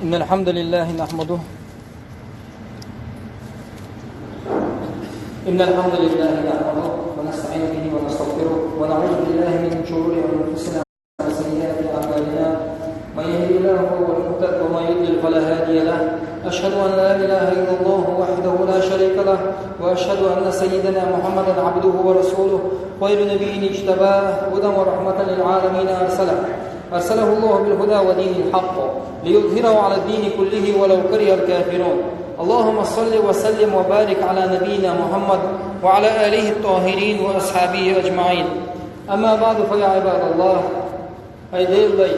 إن الحمد لله نحمده ونستعين به ونستغفره ونعوذ بالله من شرور أنفسنا وسيئات أعمالنا من يهده الله فهو المهتد ومن يضلل فلا هادي له أشهد أن لا إله إلا الله وحده لا شريك له وأشهد أن سيدنا محمدا عبده ورسوله خير نبي اجتباه هدى ورحمة للعالمين أرسله الله بالهدى ودين الحق ليظهره على الدين كله ولو كره الكافرون. اللهم صل وسلم وبارك على نبينا محمد وعلى آله الطاهرين وأصحابه أجمعين. أما بعد فيا عباد الله أيدي الله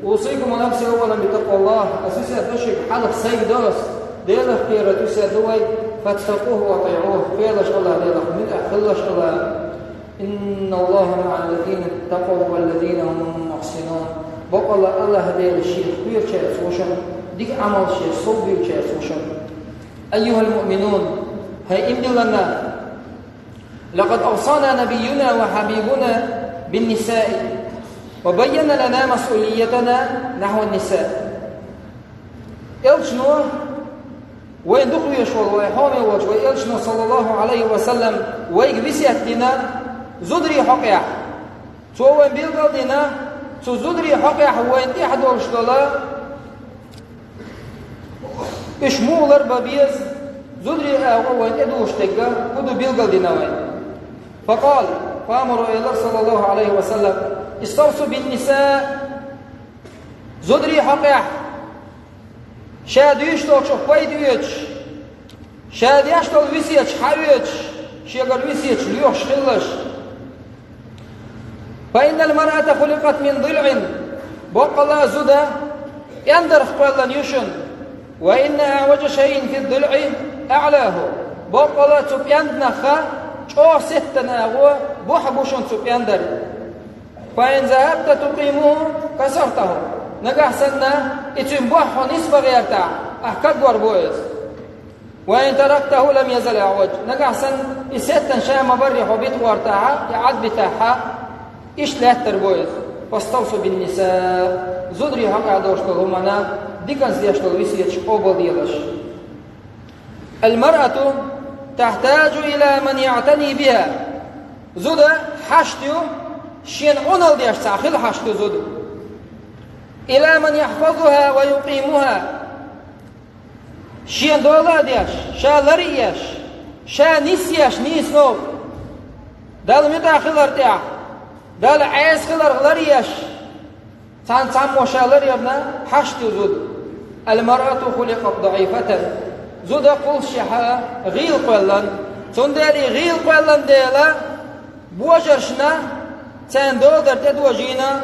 أوصيكم ونفسي أولا بتقوى الله. أساسا تشك حلق سيدوس ديال خيرة تسادوي فاتقوه وطيعوه فيلاش الله ديال من أحلش الله إن الله مع الذين اتقوا والذين هم محسنون. بقى الله ديال الشيخ بير شيء سوشن ديك عمل شيء صوب بير شيء سوشن. أيها المؤمنون هاي إمد لنا لقد أوصانا نبينا وحبيبنا بالنساء وبين لنا مسؤوليتنا نحو النساء. إلشنو وين دخلوا يشوال ويحومي وجه إلشنو صلى الله عليه وسلم ويقبسيت لنا زدري حقيح تو وين بيلقل دينا تو زدري حقيح وين تحد ورشتلا إشمولر ببيز زدري وين إدوش تقا كدو بيلقل دينا وين. فقال فأمر إلى صلى الله عليه وسلم استوصوا بالنساء زدري حقيح شاديش توشوف بيديش شاديش تول ويسيش حيوش شيغر ويسيش ليوش خلش. فإن المرأة خلقت من ضلع بقلا زدا يندر خبالا يوشن وإن أعوج شيء في الضلع أعلاه بقلا تبيندنخا شو ستنا هو بوحبوشن تبيندر. فإن ذهبت تقيمه كسرته نجح سنة اتنبوح نسبة غيرتا أحكاد وربويز. وإن تركته لم يزل أعوج نجح سن إسيتن شاء مبري حبيت وارتاها يعد بتاحا إيش لا تربويز. فاستوصوا بالنساء زدري حقا دوشتلهمنا ديكنز ديشتلويسيتش أوبل ديلش. المرأة تحتاج إلى من يعتني بها زد حشتو شين أونال ديش ساخل حشتو زد إلى من يحفظها ويقيمها شين دولا ديش شا لريش شا نسيش نيس نوب دال متاخل ارتاح دال عيس خلر لريش سان وشا لريبنا حشتو زد. المرأة خلقت ضعيفة زد قل شحا غيل قلن تندري غيل قلن ديلا بوجرشنا تان دولدر تدوجينا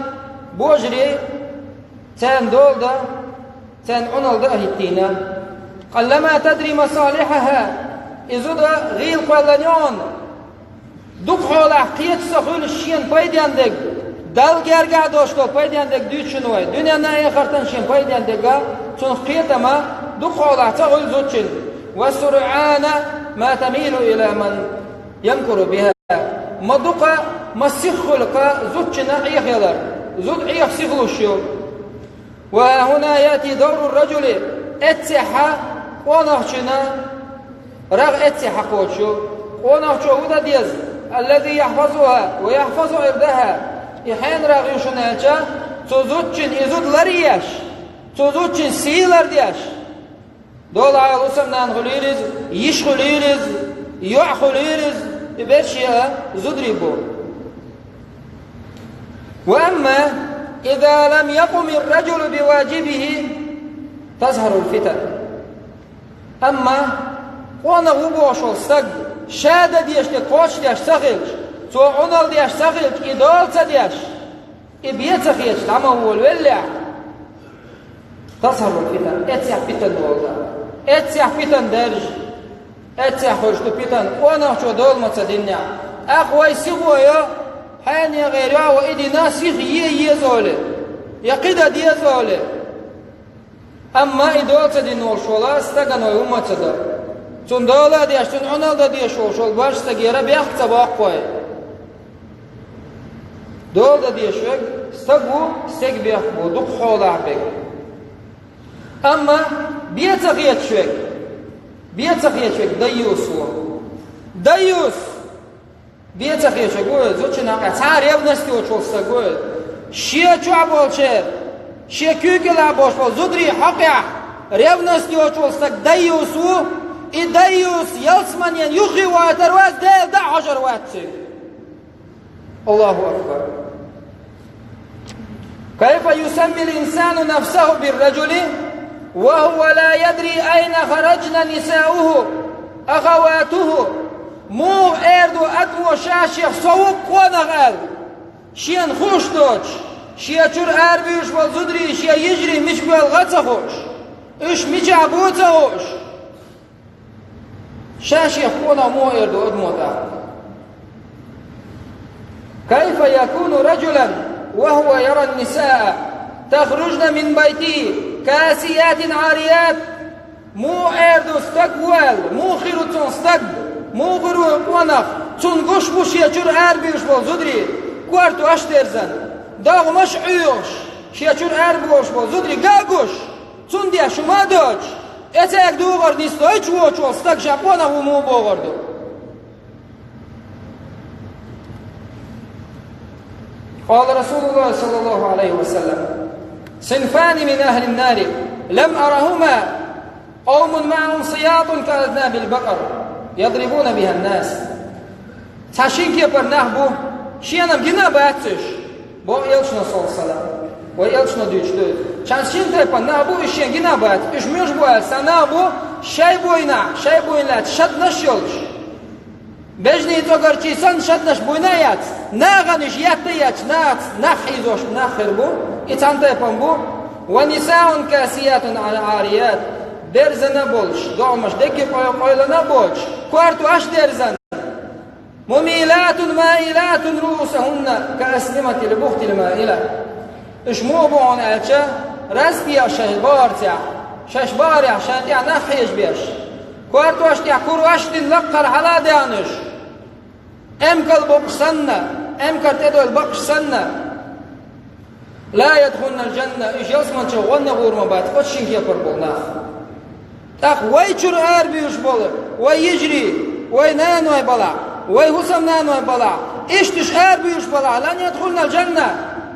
بوجري تان دولدا تان عنالدا هتينا قلما تدري مصالحها إذا غيل قلنيون دوك حولا قيت سخول الشين بايدياندك دال جرجع دوشتو بايدياندك دوتشنوي دنيا ناي خرطن شين بايدياندك تون قيتما دوك حولا تقول زوتشن وسرعان ما تميل إلى من يمكر بها مدوقا مسيخلقا زوتشنا عيخ يلر زود عيخ سيخلوشيو. وهنا يأتي دور الرجل اتسحا ونخشنا رغ اتسحا قوتشو ونخشو ودا ديز الذي يحفظها ويحفظ إردها يحين رغ يشناچا تزوتشن يزود لريش تزوتشن سيلر ديش دول عالوسم نانغليرز يشغليرز يعخليرز بشيء زدريبو. وأما إذا لم يقم الرجل بواجبه تظهر الفتن. أما وانا غبو شو استق شادة ديش كوش ديش سخلش تو عنال ديش سخلش إدول ديش إبيت سخيش تما هو الولع تظهر الفتن. اتسع فتن والله اتسع فتن درج اتسع خوشتو فتن وانا شو دول متصدنيا أخوي سيبويا حاني غيرها وإدي ناسيخ يزولي يقيد دي يزولي. أما إدول تدين والشولا استغنوا يوم تدر تون دولا ديش تون عنال ديش والشول باش استغيرا بيخ تباقوي دول ديش استغو استغ بيخ بودوك خولا بيك. Ama bjeca čovjek dajus bjeca čovjek zočina car revnosti očolsa goje šie čuabolče šie kükela bošpol zudri haqja revnosti očolsa dajusu i dajus yalsmanjen yuhi wa tarwas del da hajar watsi Allahu akbar كيف يسمي الإنسان نفسه بالرجل وهو لا يدري أين خرجن نساؤه أخواته مو إردو أدمو شاشيخ صوق ونغال شين خوش دوش شيا چور أربيوش والزدري شيا يجري مش بالغتخوش إش مش عبوتهوش شاشيخ ونا مو إردو أدمو دا كيف يكون رجلا وهو يرى النساء تخرجن من بيته كاسيات عاريات مو اردو استقبال مو خيرو استقبل مو غرو قناخ تون غش بوش يجور اربيوش بول زدري كوارتو اشترزن داغ مش عيوش شيجور اربيوش بول زدري غاغوش تون ديا شما دوچ اتاك دوغر نيستو ايش وچو استق جابونا مو بوغردو قال رسول الله صلى الله عليه وسلم صنفان من أهل النار لم أرهما قوم معهم صياط كأذناب البقر يضربون بها الناس تشين كي برنهبو شينام جنا باتش بو يلشنا صلى الله عليه وسلم ويلشنا دوچدو چانشين تي برنهبو اشين جنا بات اش مش بو سنابو شي بوينا شد نشيلش بجني توغر چيسان شدنش بوينايات ناغنش ياتيات نخيزوش نخربو اتانتا يپنبو ونساء كاسيات عاريات درزنا بولش دومش دكي قويلنا بولش كوارتو اش درزن مميلات مائلات رؤوسهن كأسلمة البخت المائلة اشمو بون الچا رسبيا ششباريا شانتيا نخيش بيش كوارتو اشتيا كورو اشتين لقر حلا ديانش امكال بقصنا امكال تدو البقصنا لا يدخلن الجنة ايش يسمن شغلنا غورما بعد قدشين كيا بربولنا اخ وي چور اربيوش بولر وي يجري وي نانوي بلا وي حسم نانوي بلا اشتش اربيوش بلا لن يدخلن الجنة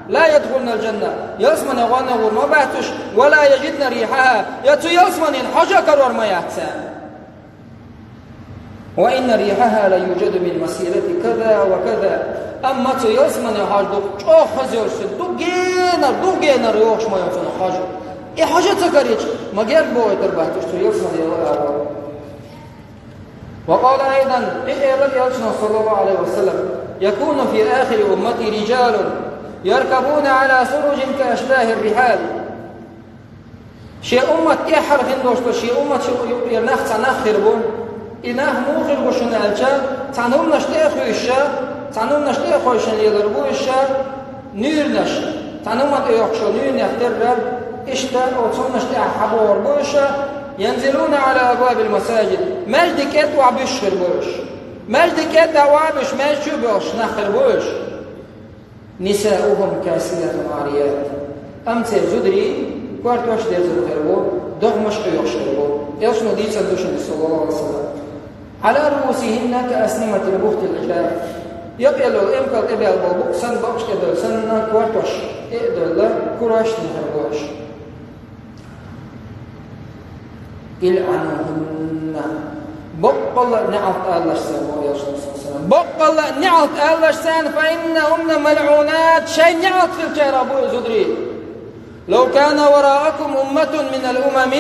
لا يدخلن الجنة يسمن غورنا غورما بعدش ولا يجدن ريحها يتو يسمن حاجة كرور ما يحسن وإن ريحها لا يوجد من مسيرة كذا وكذا أما تيسمن حاج دوق چو خزيوش دوغينر يوش ما يوصل حاج إيه حاجة تكريج مگر بوي ترباتش تيسمن يلا وقال أيضا إيه رضي صلى الله عليه وسلم يكون في آخر أمتي رجال يركبون على سرج كأشباه الرحال شيء أمة إحر خندوش شيء أمة يرنخ نخربون إنه موخر بوشن ألجا تنهم نشتي خويشا تنهم نشتي خويشن يضربوشا نيرنش تنهم يخشوا نير يخترر إشتا وتصون نشتي حبور بوشا ينزلون على أبواب المساجد مجد كت وعبشر بوش مجد كت وعبش مجد بوش نخر بوش نساؤهم كاسيات عاريات أمثل زدري كوارت واش دير زدربو دغمش يخشربو يلشنو دي صدوشن صلى الله عليه وسلم على رؤوسهن كأسنمة البخت الإجلاف يقيلوا الإمكال إبيال بالبوك سن بقش كدل سننا كوارتوش إقدل كراش نخربوش إلعنوهن بقل نعط ألشسان بقل نعط ألشسان فإنهن ملعونات شيء نعط في الكهرباء زدري لو كان وراءكم أمة من الأمم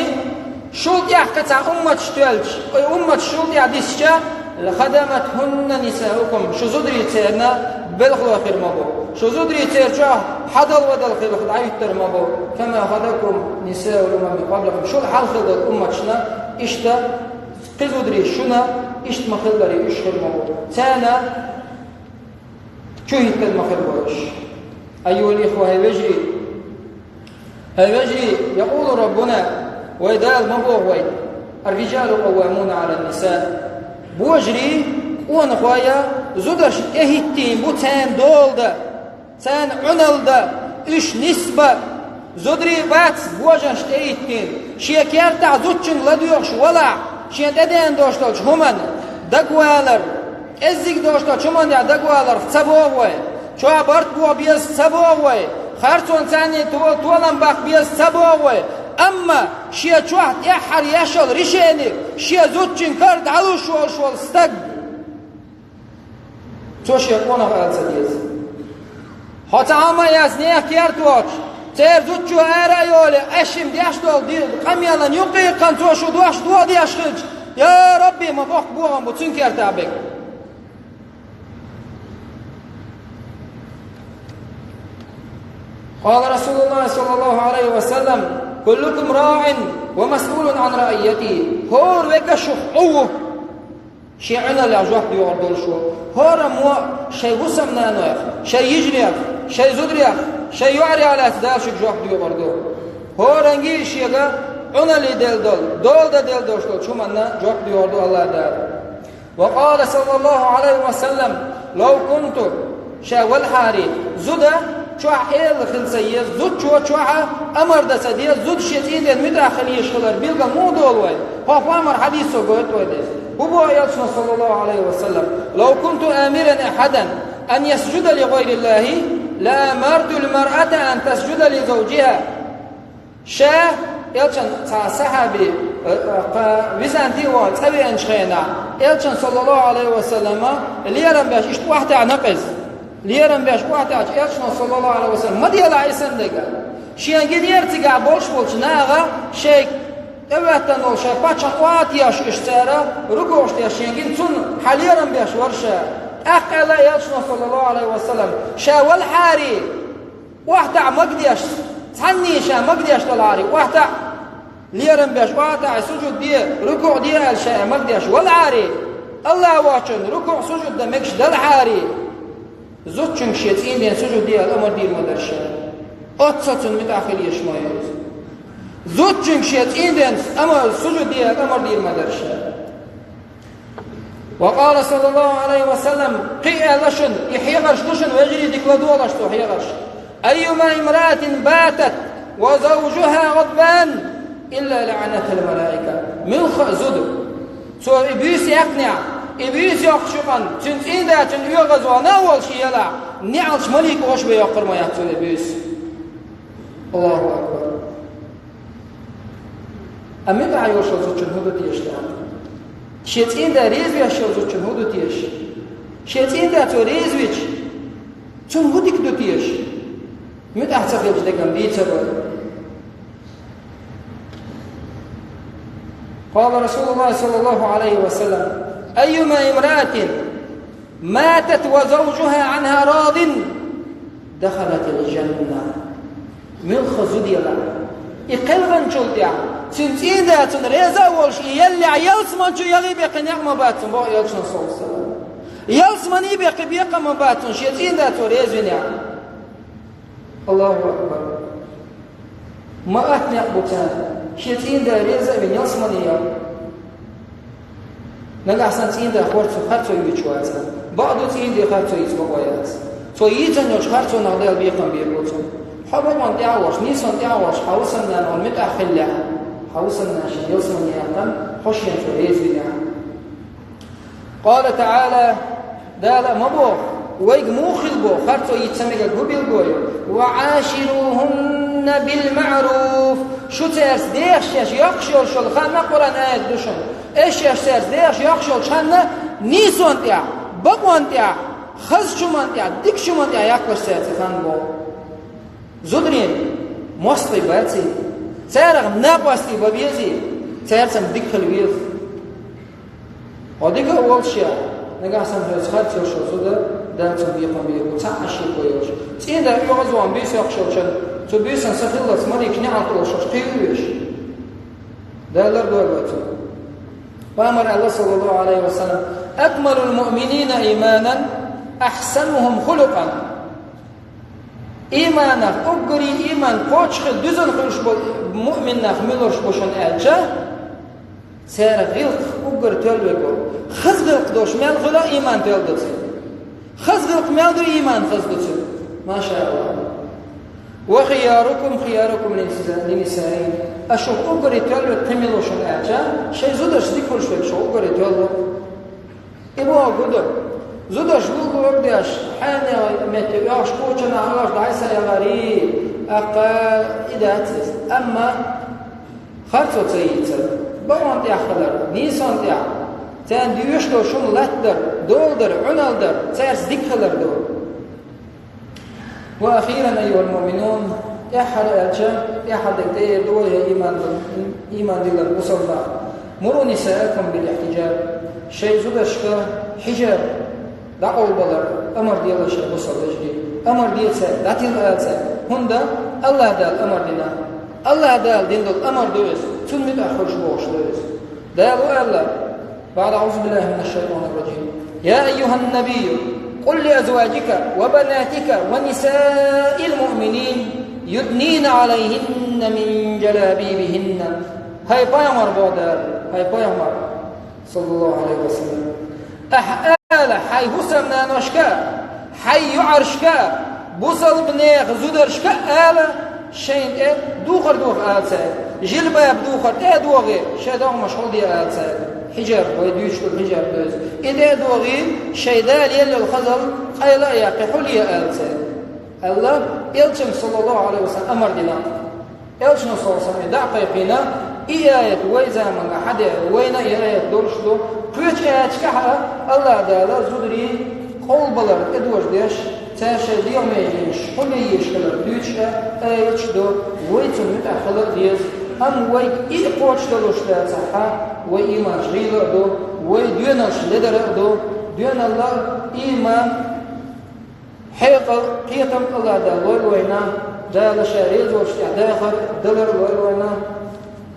شوط يحكت أمة شتولش أمة شوط يعديسشا لخدمتهن نساؤكم شو زدري تيرنا بلغوا خير مبو شو زدري تيرجا حدل ودل خير خدعي تر مبو كما خدكم نساء الأمم قبلكم شو حال خد الأمة شنا إشتا قزدري شنا إشت مخلري إش خير مبو تانا شو يتكلم خير بوش أيها الإخوة هيجري يقول ربنا ويدال مبوغوي الرجال قوامون على النساء بوجري ونخوايا زودش اهتين بو تان دولدا تان عنلدا اش نسبة زودري بات بوجنش اهتين Şiye kerta zutçun la diyor şu valla. Şiye deden doştol çuman dagwalar. Ezzik doştol çuman ya dagwalar sabovoy. Çoğa bart bu biyas sabovoy. Harçon sani tualan bak biyas sabovoy. Ama şiye çoğa yahar yaşol rişeni. Şiye zutçun kard alu şol stag. Çoşiye ona alsa diyez. Hatta ama yaz ne kertoç. Ter zutçu era yole eşim yaşdol diyor. Kamyalan yok kan çoşu duaş dua diyaş kılç. Ya Rabbi ma bak bu bütün kertabek. قال رسول الله صلى الله عليه وسلم كلكم راع ومسؤول عن رعيته هور وكشف أوه شيعنا الأجواء بيوردون شو هور مو شيء وسم نانوه شيء يجريك شيء زدريك شيء يعري على أسداش الجواء بيوردون هور أنجي شيئا أنا اللي دول دا دل شو شو منا جواء بيوردون الله دار وقال صلى الله عليه وسلم لو كنت شيء والحاري زدا شو حيل خلصية زود شو أمر ده سدية زود شيء ده متأخر يشغلر بيلقى مو دولوي هو أمر حديثه قلت وده هو يلسنا صلى الله عليه وسلم لو كنت آمرا أحدا أن يسجد لغير الله لأمرت المرأة أن تسجد لزوجها شاه يلسن صحابي وزنتي وتبي أنشخينا يلسن صلى الله عليه وسلم اللي يرم باش إشت واحد نقص ليرم باش واحد أشنا صلى الله عليه وسلم ما دي الله يسند دقا شيء جدير تجا بولش ناغا شيء أبدا نول شيء باتشان واحد ياش إشترى ركوش ياش ينجين تون حليرم باش ورشة أقل ياشنا صلى الله عليه وسلم شا والحاري واحد مقديش تعني شا مقديش طلاري واحد ليرم باش واحد سجود دي ركوع دي الشيء مقديش والعاري الله واشن ركوع سجود ده مكش ده الحاري زود چون شيء إندين سجود دي الأمر دير مدرشة أتصل متأخر يشمايز زود چون شيء إندين أمر سجود دي الأمر دير مدرشة وقال صلى الله عليه وسلم قيء لشن يحيغش لشن ويجري ديكلادو لشتو حيغش أيما امرأة باتت وزوجها غضبان إلا لعنتها الملائكة من خزود سو إبليس يقنع İblis yakışıkan, çünkü inde için üye zor ne ol şeyler, ne alış malik hoş ve yakırmaya söyle İblis. Allahu Akbar. Ama da ayol şozu için hudut yaşlar. Şetin rezvi şozu için hudut yaş. Şetin de to rezvi için huduk hudut yaş. Mütahsaf yapacağım bir sebep. قال رسول الله صلى الله عليه وسلم أيما امرأة ماتت وزوجها عنها راض دخلت الجنة من خزودي الله إقلغن شلتها سنتين ذاتن ريزا والش يلي يلسمن شو يغي بيقنع مباتن بو يلسمن صلى الله عليه وسلم يلسمن يبقى بيقى مباتن شيتين ذاتو ريزونا الله أكبر ما أتنع بوتان شيتين ذا ريزا من يلسمن يغي نگاه سنتين ده خورد خرطو يبيشوات بعضو تين ده خرطو يتبقويات تو يجن يوش خرطو نغدال بيقن بيربوتون حبا من دعواش نيسان دعواش حوصن نان متأخل لها حوصن ناشن يوصن يقن خشين فريز بنا قال تعالى دالا مبوخ ويق موخل بو خرطو يتسميق قبل بوي وعاشروهن بالمعروف شو ترس ديش يقشل شل خانا قرآن آيات دوشن ايش يشترس ديش يقشل شانا نيسون تيا بقوان تيا خز شمان تيا ديك شمان تيا يقلش تيا خان بو زدرين مصطي باتي سيرغ ناباستي ببيزي سيرسم ديك خلويز وديك أول شيء نگاه سم هز خرطو شو زده داتم بيقوم بيقو تعشي كويش تين ده يغزوان بيس يقشل شن تو بيسن سخلص مريك نعطل شش قيوش دالر دوغاتو وامر الله صلى الله عليه وسلم اكمل المؤمنين ايمانا احسنهم خلقا ايمانا اقري ايمان قوچ düzün qilish mu'minlar milorsh boşan elcha ser g'ilq uqr tölbego xizg'ilq doshmel qila iymon tölдөs xizg'ilq meldu iymon xizg'ilch maşallah وخياركم خياركم لنسائهم أشوف أقرأ تولو تميلو شن أعجا شيء زودش ذكر شوي شو أقرأ تولو إبو أقدر زودش لوكو أقدرش حاني متبعش كوشنا علاش دعيسا يغاري أقا إداتس أما خرطو تسييتر بوان تيحخلر نيسان تيح تان ديوشتو شن لاتدر دولدر عنالدر تارس ذكرلر دول. وأخيرا أيها المؤمنون أحد الجن أحد الدير دوله إيمان دل المصلى مروا نساءكم بالاحتجاب شيء زودشكا حجاب دعوا بلر أمر ديال شيء مصلى جديد أمر ديال سا داتيل آلسا هندا الله دال أمر دينا الله دال دين دل أمر دوس تنمت أخرج بوش دوس دالوا الله بعد أعوذ بالله من الشيطان الرجيم يا أيها النبي قل لأزواجك وبناتك ونساء المؤمنين يدنين عليهن من جلابيبهن هاي بايمر بودر هاي بايمر صلى الله عليه وسلم أحآل حي حسمنا نشكا حي يعرشكا بوصل بنيخ زودرشكا آلة شين دوخر آلسا جلباب دوخر دوغي شادوغ مشغول دي آلسا حجاب ويدوشت الحجاب دوز إذا دوغي شيدال يلي الخزل قيلا يقحل يا آلسا الله إلشن صلى الله عليه وسلم أمر دينا إلشن صلى الله عليه وسلم دع قيقنا إياية ويزا من أحد وين إياية دورشدو كويتش آيات كحا الله دالا زودري قول بلر إدوش ديش تاشا ديوم يجيش قل يشكلر دوشتا آياتش دو ويتم متأخلر ديز أم ويك إيقوش دلوشتا صحا وإيمان شغيلر دو ويديونا شلدر دو ديونا الله إيمان حيقم الله دالوي وينا دال شاريز واشتعداخر دلر وينا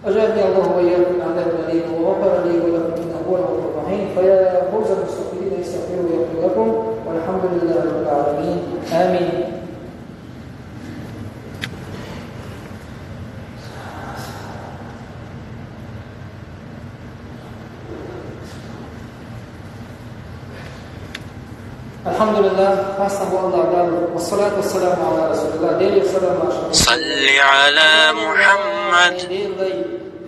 أجابني الله وإياكم عذاب الأليم وغفر لي ولكم إنه هو الغفور الرحيم فيا فوز المستغفرين يستغفروا ويغفر لكم والحمد لله رب العالمين آمين. الحمد لله حسن الله قال والصلاة والسلام على رسول الله دير السلام صل على محمد.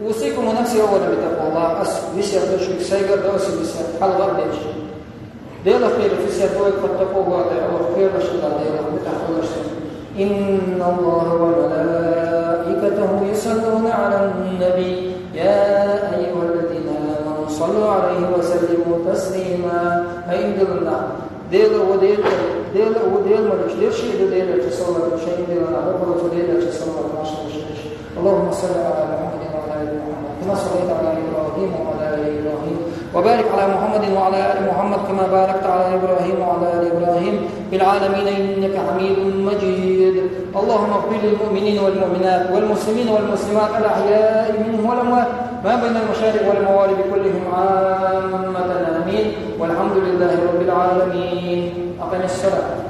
أوصيكم ونفسي أولا بتقوى الله بسير تشريك سيقر دوسي بسير حلغر ليش دير خير في سير دوك فاتقوه وخير رشد الله دير بتقوى الله إن الله وملائكته يصلون على النبي يا أيها الذين آمنوا صلوا عليه وسلموا تسليما هاي دلنا ديل ملك ديل شيء ديل تصور شيء ديل نعرفه ديل تصور ماشي اللهم صل على محمد وعلى ال محمد كما صليت على ابراهيم وعلى ال ابراهيم وبارك على محمد وعلى ال محمد كما باركت على ابراهيم وعلى ال ابراهيم في العالمين انك حميد مجيد. اللهم اغفر للمؤمنين والمؤمنات والمسلمين والمسلمات الاحياء منهم والاموات ما بين المشارق والمغارب كلهم عامة آمين والحمد لله رب العالمين. أقم الصلاة.